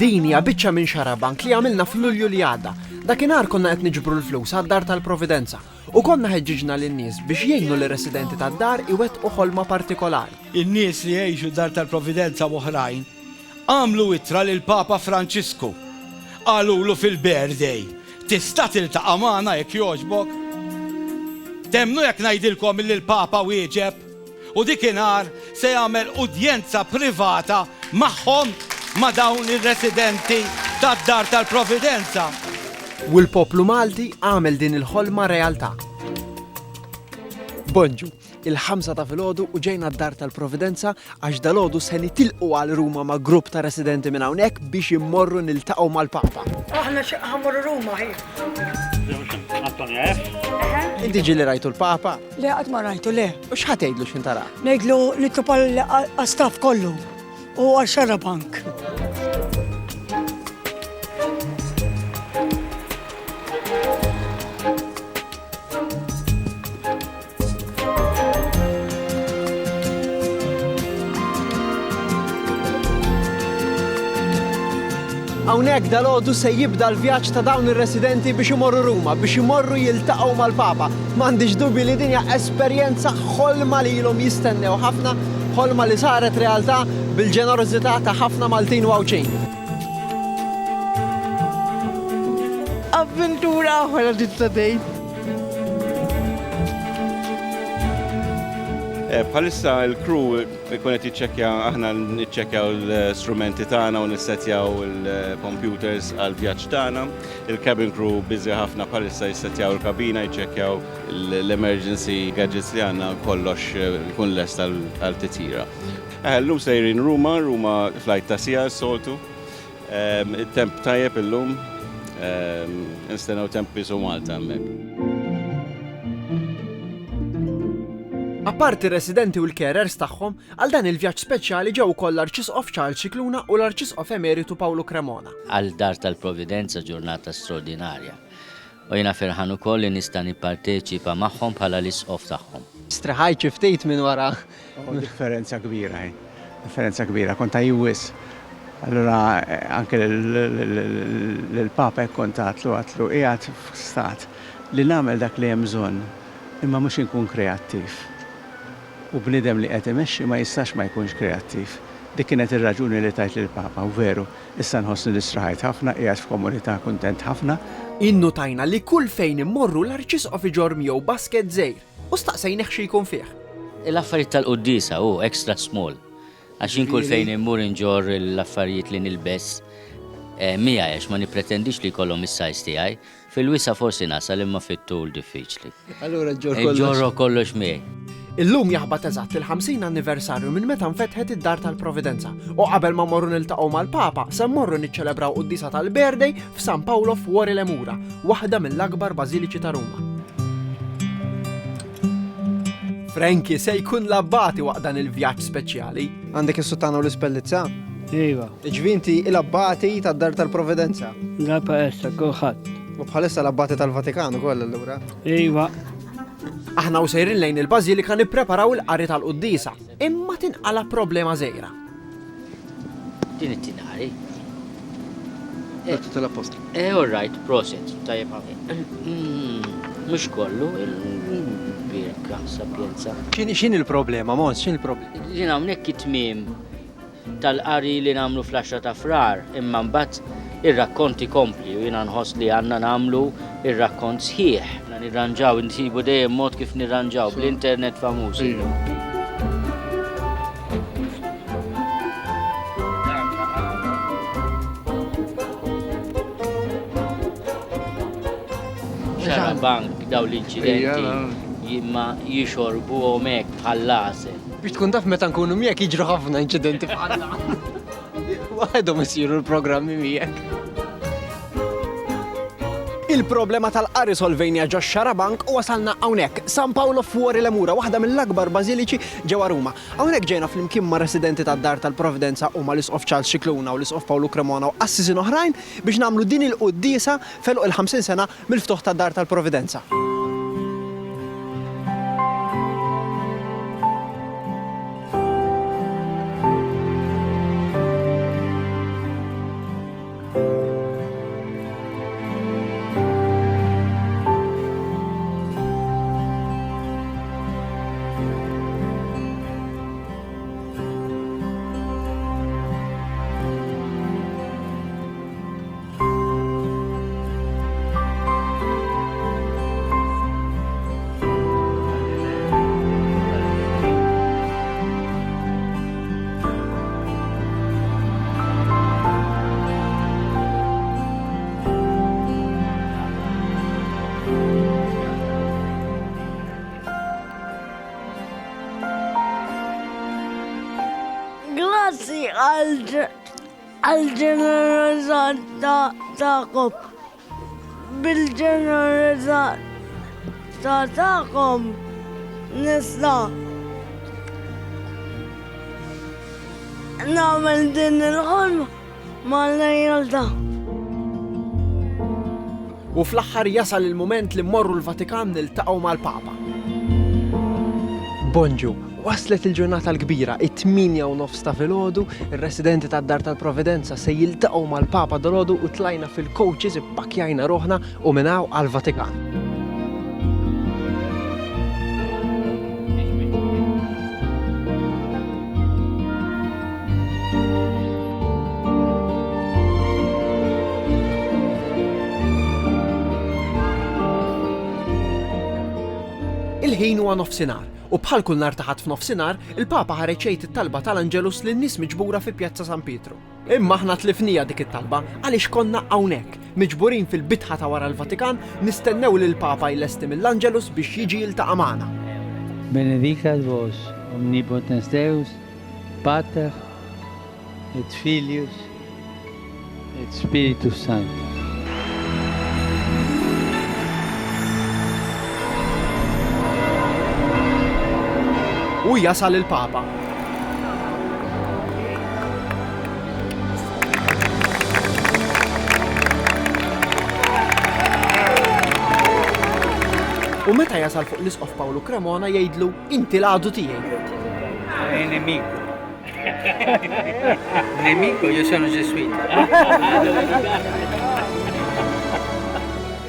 Din hija biċċa minn xarabank li għamilna f'Lulju li għadda. Dakinhar konna qed niġbru l-flus għad-dar tal-Providenza u konna ħeġġiġna lin-nies biex jgħinu lir-residenti tad-dar iwettqu ħolma partikolari. In-nies li jgħixu dar tal-Providenza oħrajn għamlu ittra lil Papa Franċisku. Qalulu fil-birthday, tista' tiltaqa' magħna jekk jogħġbok? Temnu jekk ngħidilkom li l-Papa wieġeb u dikinhar se jagħmel udjenza privata magħhom ma' dawn ir-residenti tad-dar tal-Providenza. U l-poplu Malti għamel din il-ħolma realtà. Bonġu, il-5 ta' filgħodu u ġejna d-dar tal-Providenza għax dalgħodu se nitilqu għal Ruma ma' grupp ta' residenti minn hawnhekk biex immorru niltaqgħu mal-Papa. Aħna ħammorru Ruma ħi. Antonija, Inti ġieli rajtu l-Papa? Le qatt ma rajtu le. U x'ħad tgħidlu x'intara? Ngħidlu nitlob għall-staff kollu u għal-xarabank. Hawnhekk dalgħodu se jibda l-vjaġġ ta' dawn ir-residenti biex imorru Ruma, biex imorru jiltaqgħu mal-Papa. M'għandix dubju li din hija esperjenza ħolma li ilhom jistennew ħafna, ħolma li saret realtà bil-ġenerożità ta' ħafna Maltin u Awċejn. Avventura oħra tista' tgħid. Bħalissa l-crew ikun qed jiċċekkja aħna niċċekkjaw l-strumenti tagħna u nissettjaw il-computers għal vjaġġ tagħna. Il-cabin crew biżi ħafna bħalissa jissettjaw il-kabina, jiċċekkjaw l-emergency gadgets li għandna kollox ikun lest għal titjira. Llum sejrin Ruma flight ta' sija s-soltu. Il-temp tajjeb illum, nistennew temp bisu Malta hemmhekk. Apparti residenti u l-carers tagħhom, għal dan il-vjaġġ speċjali ġew ukoll l-Arċisqof Charles Cicluna u l-Arċisqof Emeritu Pawlu Cremona. Għal dar tal-Providenza ġurnata straordinarja. U jiena ferħan ukoll li nista' nipparteċipa magħhom bħala l-isqof tagħhom. Streħaj ftit minn wara. Differenza kbira, konta jwis. Allora anke l-Papa kontatlu għatlu qiegħed f'stat li nagħmel dak li hemm bżonn imma mhux inkun kreattiv. U bniedem li qed imexxi ma jistax ma jkunx kreattiv. Dik kienet ir-raġuni li tajt lill-Papa u veru, issa nħossni li straħajt ħafna, qiegħed f'komunità kuntent ħafna. Innotajna li kull fejn immorru l-Arċisqof iġor miegħu basket żgħir u staqsejnieh xi jkun fih. L-affarijiet tal-Qudiesa extra small. Għax jien kull fejn immur inġor l-affarijiet li nilbes mija għax ma nipretendix li jkollhom is-sajż tiegħi. Fil-wisa forsi nasal imma fit-tul diffiċli. Allura ġorru Ġorru kollox miegħi. Illum jaħbad eżatt il-50 anniversarju minn meta nfetħet id-dar tal-Providenza u qabel ma morru niltaqgħu mal-Papa se mmorru niċċelebraw qudiesa tal-birthday f'San Paolo f'Wori Lemura, waħda mill-akbar bażiliċi ta' Ruma. Franki se jkun labbati waqt dan il-vjaġġ speċjali. Għandek is-sutana u l-ispellizza? Iva, Ġvinti il-abbati tad-dar tal-Providenza. la paessa, kulħadd. U bħalissa l-abbati tal-Vatikanu kollha allura. Iva, Aħna u sejrin lejn il-Bażilika nippreparaw il-qari tal-Qudiesa, imma tinqala problema żgħira. Din it-tinari. tal-Apostlu. All right, proset. Tajjeb ħafna. Mhux kollu il-birka sapienza. X'in il-problema, Mons, x'in il-problema? Jien hawnhekk it-tmiem tal-qari li nagħmlu fl-10 ta' frar, imma mbagħad ir-rakkonti kompli u jiena nħoss li għandna nagħmlu ir-rakkont sħiħ. Nirranġaw, insibu dejjem mod kif nirranġaw bl-internet famuż. Xarabank daw l-inċidenti jimma jixorbu hemmhekk bħal-laser. Biex tkun taf meta nkunu miegħek jiġru ħafna inċidenti bħalna. Waħedhom isiru l-programmi miegħek. Il-problema tal-qari solvejnija ġo xarabank u wasalna hawnhekk San Paolo f'Wori Lemura, waħda mill-akbar bażiliċi ġewwa Ruma. Hawnhekk ġejna flimkien ma' residenti tad-dar tal-Providenza u ma' l-isqof Charles Cicluna u l-isqof Pawlu Cremona u assisi oħrajn biex nagħmlu din il-qudiesa felq il-50 sena mill-ftuħ tad-dar tal-Providenza. għal-ġeneralità ta'kom. Bil-ġeneralità ta'kom nista' nagħmel din il-ħolma mal-realtà. U fl-aħħar jasal il-moment li mmorru l-Vatikan niltaqgħu mal-Papa. Bonġu, waslet il-ġurnata l-kbira, it-8:30 ta' filgħodu, ir-residenti tad-Dar tal-Providenza se jiltaqgħu mal-Papa dalodu u tlajna fil-coaches ippakjajna roħna u minnaw għall-Vatikan. Il-ħin huwa nofsinhar u bħal kull nhar taħat f'nofsinhar, il-Papa ħareġ jgħid it-talba tal-Anġelus lin-nies miġbura fi Pjazza San Pietru. Imma aħna tlifnija dik it-talba għaliex konna hawnhekk, miġburin fil-bitħa ta' wara l-Vatikan, nistennew lil Papa jlesti mill-Anġelus biex jiġi jiltaqa' magħna. Benedicat vos, omnipotens Deus, Pater, et Filius, et Spiritus Sanctus. U jasal il-Papa. U meta jasal fuq l-isqof Pawlu Cremona jgħidlu inti l-għadu tiegħi. Nemico. Nemico, io sono gesuita.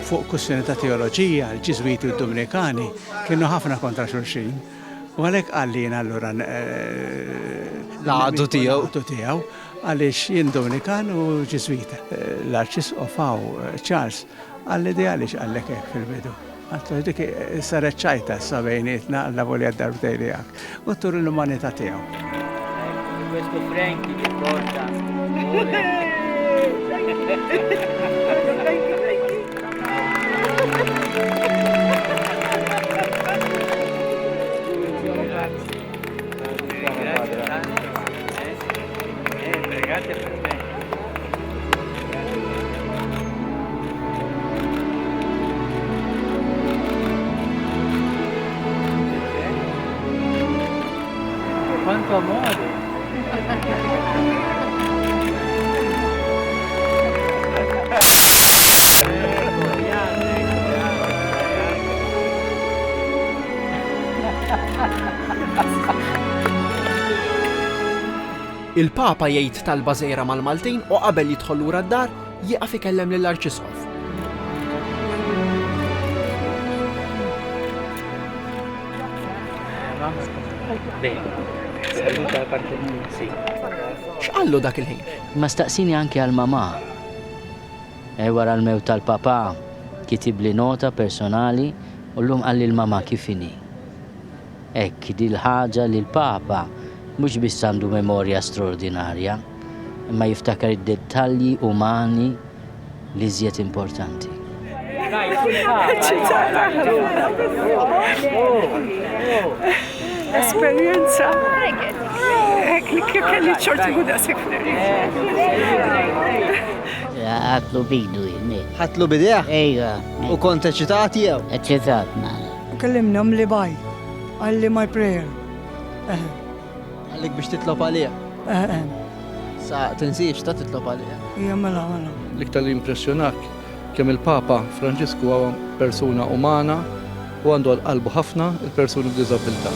Fuq kussjoni ta' teoloġija, l-Ġiżwiti u d-Dominikani kienu ħafna kontra xulxin. U għalhekk għallina allura L-għadu tiegħu. Għaliex jien Dominikan u Ġiżwita. L-Arċisqofaw Charles għall-ideali għallek hekk fil-bidu. Għattu dik saret ċajta sa bejnietna għalla volja darbtejli għak. U tur l-umanità tiegħu. Questo Frankie che porta. Pregate per me. Quanto amore! Il-Papa jgħid talba żgħira mal-Maltin u qabel jidħol lura d-dar jieqaf ikellem lill-Arċisqof. Saluta da parte mia, sì. X'qallu dak il-ħin? Ma staqsini anke għal-mama. Wara l-mew tal-papa kitib li nota personali u l-lum għalli l-mama kifini. Ekk di l-ħaġa li l-papa mhux biss għandu memorja straordinarja, imma jiftakar id-dettalji umani li żjed importanti. Esperienza. Kelli ċorti guda sekre. Għatlu bidu jinni. Ħatlu bidea? Ejja. U kont eċitati jew? Eċitatna. Kellimnam li baj. Għalli my prayer. Għallik biex titlob għalija. Sa tinsiex ta' titlob għalija. Ija mela. L-iktar li impressjonak kemm il-Papa Franġisku huwa persuna umana u għandu għal-qalbu ħafna il-persuni b'diżabilità.